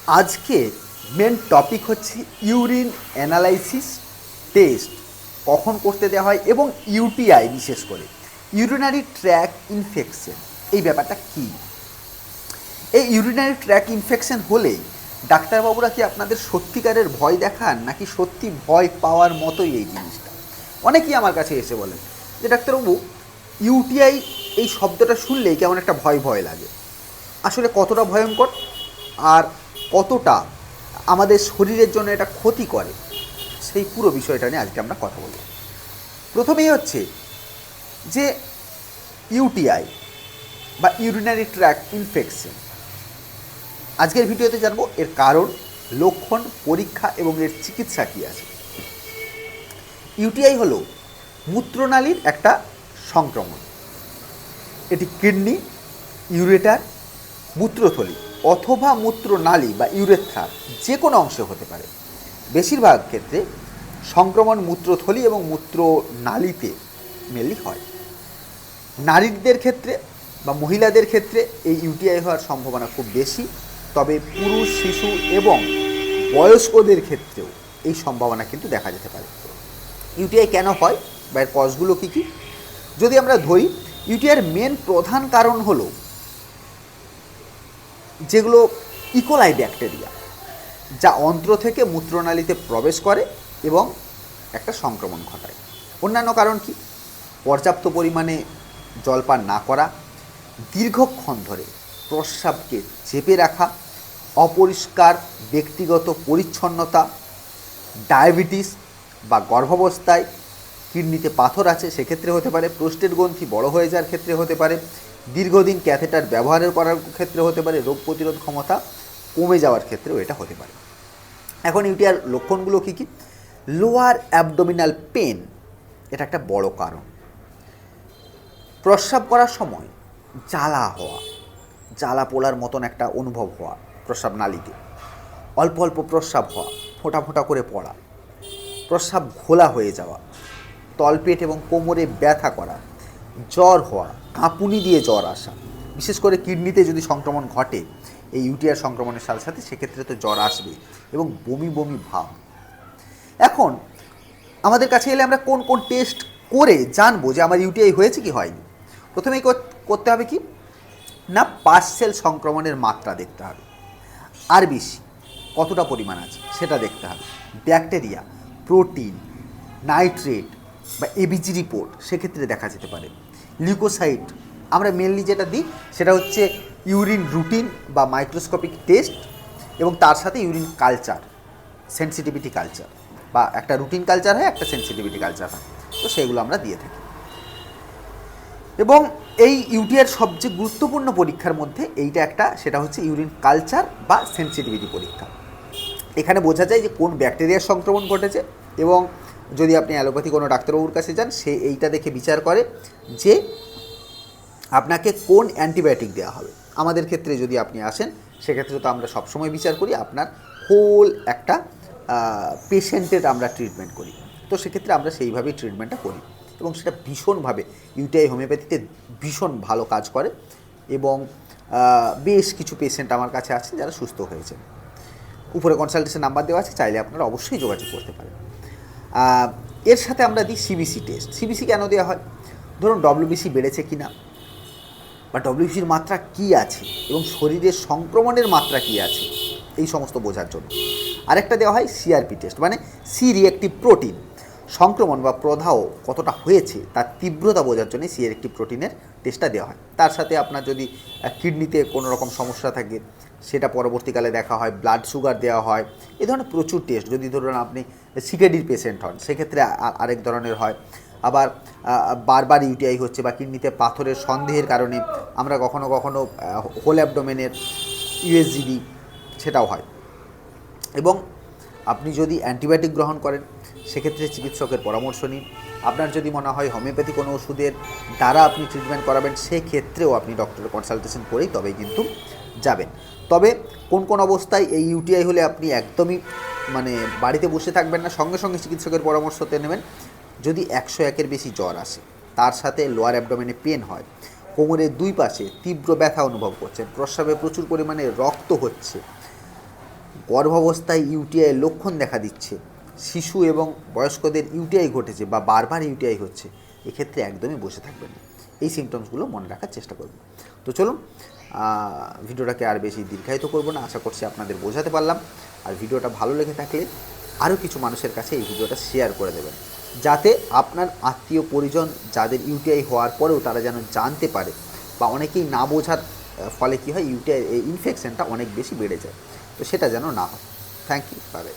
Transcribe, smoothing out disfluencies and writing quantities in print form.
আজকে main topic হচ্ছে urine analysis test কখন করতে দেওয়া হয় এবং ইউটিআই, বিশেষ করে ইউরিনারি ট্র্যাক ইনফেকশন, এই ব্যাপারটা কী। এই ইউরিনারি ট্র্যাক ইনফেকশন হলেই ডাক্তারবাবুরা কি আপনাদের সত্যিকারের ভয় দেখান, নাকি সত্যি ভয় পাওয়ার মতোই এই জিনিসটা? অনেকেই আমার কাছে এসে বলেন যে ডাক্তারবাবু, ইউটিআই এই শব্দটা শুনলেই কেমন একটা ভয় ভয় লাগে। আসলে কতটা ভয়ঙ্কর আর কতটা আমাদের শরীরের জন্য এটা ক্ষতি করে, সেই পুরো বিষয়টা নিয়ে আজকে আমরা কথা বলব। প্রথমেই হচ্ছে যে ইউটিআই বা ইউরিনারি ট্র্যাক ইনফেকশন, আজকের ভিডিওতে জানবো এর কারণ, লক্ষণ, পরীক্ষা এবং এর চিকিৎসা কী আছে। ইউটিআই হলো মূত্রনালীর একটা সংক্রমণ। এটি কিডনি, ইউরেটার, মূত্রথলি অথবা মূত্রনালী বা ইউরেথ্রার যে কোনো অংশে হতে পারে। বেশিরভাগ ক্ষেত্রে সংক্রমণ মূত্রথলি এবং মূত্রনালীতে মেনলি হয়। নারীদের ক্ষেত্রে বা মহিলাদের ক্ষেত্রে এই ইউটিআই হওয়ার সম্ভাবনা খুব বেশি, তবে পুরুষ, শিশু এবং বয়স্কদের ক্ষেত্রেও এই সম্ভাবনা কিন্তু দেখা যেতে পারে। ইউটিআই কেন হয় বা এর কজগুলো কী কী যদি আমরা ধরি, ইউটিআইয়ের মেন প্রধান কারণ হলো যেগুলো ইকোলাই ব্যাকটেরিয়া, যা অন্ত্র থেকে মূত্রনালীতে প্রবেশ করে এবং একটা সংক্রমণ ঘটায়। অন্যান্য কারণ কি? পর্যাপ্ত পরিমাণে জলপান না করা, দীর্ঘক্ষণ ধরে প্রস্রাবকে চেপে রাখা, অপরিষ্কার ব্যক্তিগত পরিচ্ছন্নতা, ডায়াবেটিস বা গর্ভাবস্থায় কিডনিতে পাথর আছে সেক্ষেত্রে হতে পারে, প্রোস্টেট গ্রন্থি বড় হয়ে যাওয়ার ক্ষেত্রে হতে পারে, দীর্ঘদিন ক্যাথেটার ব্যবহারের করার ক্ষেত্রে হতে পারে, রোগ প্রতিরোধ ক্ষমতা কমে যাওয়ার ক্ষেত্রেও এটা হতে পারে। এখন ইউটিআইয়ের লক্ষণগুলো কী কী? লোয়ার অ্যাবডোমিনাল পেন, এটা একটা বড় কারণ। প্রস্রাব করার সময় জ্বালা হওয়া, জ্বালা পোড়ার মতন একটা অনুভব হওয়া প্রস্রাব নালীতে, অল্প অল্প প্রস্রাব হওয়া, ফোঁটা ফোঁটা করে পড়া, প্রস্রাব ঘোলা হয়ে যাওয়া, তলপেট এবং কোমরে ব্যথা করা, জ্বর হওয়া, কাঁপুনি দিয়ে জ্বর আসা। বিশেষ করে কিডনিতে যদি সংক্রমণ ঘটে এই ইউটিআই সংক্রমণের সাথে সাথে, সেক্ষেত্রে তো জ্বর আসবে এবং বমি বমি ভাব। এখন আমাদের কাছে এলে আমরা কোন কোন টেস্ট করে জানবো যে আমার ইউটিআই হয়েছে কি হয়নি? প্রথমেই করতে হবে কি না, পার্সেল সংক্রমণের মাত্রা দেখতে হবে, আরবিসি কতটা পরিমাণ আছে সেটা দেখতে হবে, ব্যাকটেরিয়া, প্রোটিন, নাইট্রেট বা এবিজি রিপোর্ট সেক্ষেত্রে দেখা যেতে পারে, লিউকোসাইট। আমরা মেনলি যেটা দিই সেটা হচ্ছে ইউরিন রুটিন বা মাইক্রোস্কোপিক টেস্ট, এবং তার সাথে ইউরিন কালচার, সেন্সিটিভিটি কালচার, বা একটা রুটিন কালচার হয়, একটা সেন্সিটিভিটি কালচার হয়, তো সেগুলো আমরা দিয়ে থাকি। এবং এই ইউটিআইয়ের সবচেয়ে গুরুত্বপূর্ণ পরীক্ষার মধ্যে এইটা একটা, সেটা হচ্ছে ইউরিন কালচার বা সেন্সিটিভিটি পরীক্ষা। এখানে বোঝা যায় যে কোন ব্যাকটেরিয়ার সংক্রমণ ঘটেছে, এবং যদি আপনি অ্যালোপ্যাথি কোনো ডাক্তারবাবুর কাছে যান, সে এইটা দেখে বিচার করে যে আপনাকে কোন অ্যান্টিবায়োটিক দেওয়া হবে। আমাদের ক্ষেত্রে যদি আপনি আসেন, সেক্ষেত্রে তো আমরা সবসময় বিচার করি আপনার হোল একটা পেশেন্টের আমরা ট্রিটমেন্ট করি, তো সেক্ষেত্রে আমরা সেইভাবেই ট্রিটমেন্টটা করি, এবং সেটা ভীষণভাবে ইউটিআই হোমিওপ্যাথিতে ভীষণ ভালো কাজ করে, এবং বেশ কিছু পেশেন্ট আমার কাছে আছেন যারা সুস্থ হয়েছে। উপরে কনসালটেশন নাম্বার দেওয়া আছে, চাইলে আপনারা অবশ্যই যোগাযোগ করতে পারেন। এর সাথে আমরা দিই সিবিসি টেস্ট। সিবিসি কেন দেওয়া হয়? ধরুন ডব্লিউবিসি বেড়েছে কি না, বা ডব্লিউবিসির মাত্রা কী আছে এবং শরীরের সংক্রমণের মাত্রা কী আছে, এই সমস্ত বোঝার জন্য। আরেকটা দেওয়া হয় সিআরপি টেস্ট, মানে সি রিঅ্যাক্টিভ প্রোটিন, সংক্রমণ বা প্রদাহ কতটা হয়েছে তার তীব্রতা বোঝার জন্য সি রিঅ্যাক্টিভ প্রোটিনের টেস্টটা দেওয়া হয়। তার সাথে আপনার যদি কিডনিতে কোনো রকম সমস্যা থাকে সেটা পরবর্তীকালে দেখা হয়, ব্লাড সুগার দেওয়া হয়, এই ধরনের প্রচুর টেস্ট। যদি ধরুন আপনি সিকেডির পেশেন্ট হন, সেক্ষেত্রে আরেক ধরনের হয়। আবার বারবার ইউটিআই হচ্ছে বা কিডনিতে পাথরের সন্দেহের কারণে আমরা কখনো কখনো হোল অ্যাবডোমেনের ইউএসজিডি সেটাও হয়। এবং আপনি যদি অ্যান্টিবায়োটিক গ্রহণ করেন, সেক্ষেত্রে চিকিৎসকের পরামর্শ নিন। আপনার যদি মনে হয় হোমিওপ্যাথি কোনো ওষুধের দ্বারা আপনি ট্রিটমেন্ট করাবেন, সেক্ষেত্রেও আপনি ডক্টরের কনসালটেশন করেই তবেই কিন্তু যাবেন। তবে কোন কোন অবস্থায় এই ইউটিআই হলে আপনি একদমই বাড়িতে বসে থাকবেন না, সঙ্গে সঙ্গে চিকিৎসকের পরামর্শতে নেবেন। যদি 101-এর বেশি জ্বর আসে, তার সাথে লোয়ার অ্যাবডোমেনে পেন হয়, কোমরের দুই পাশে তীব্র ব্যথা অনুভব করছেন, প্রস্রাবে প্রচুর পরিমাণে রক্ত হচ্ছে, গর্ভাবস্থায় ইউটিআইয়ের লক্ষণ দেখা দিচ্ছে, শিশু এবং বয়স্কদের ইউটিআই ঘটেছে বা বারবার ইউটিআই হচ্ছে, এক্ষেত্রে একদমই বসে থাকবেন না। এই সিমটমসগুলো মনে রাখার চেষ্টা করবেন। তো চলুন ভিডিওটাকে আর বেশি দীর্ঘায়িত করব না, আশা করছি আপনাদের বোঝাতে পারলাম। আর ভিডিওটা ভালো লেগে থাকলে আরও কিছু মানুষের কাছে এই ভিডিওটা শেয়ার করে দেবেন, যাতে আপনার আত্মীয় পরিজন যাদের ইউটিআই হওয়ার পরেও তারা যেন জানতে পারে, বা অনেকেই না বোঝার ফলে কী হয়, ইউটিআই ইনফেকশনটা অনেক বেশি বেড়ে যায়, তো সেটা যেন না হয়। Thank you, by.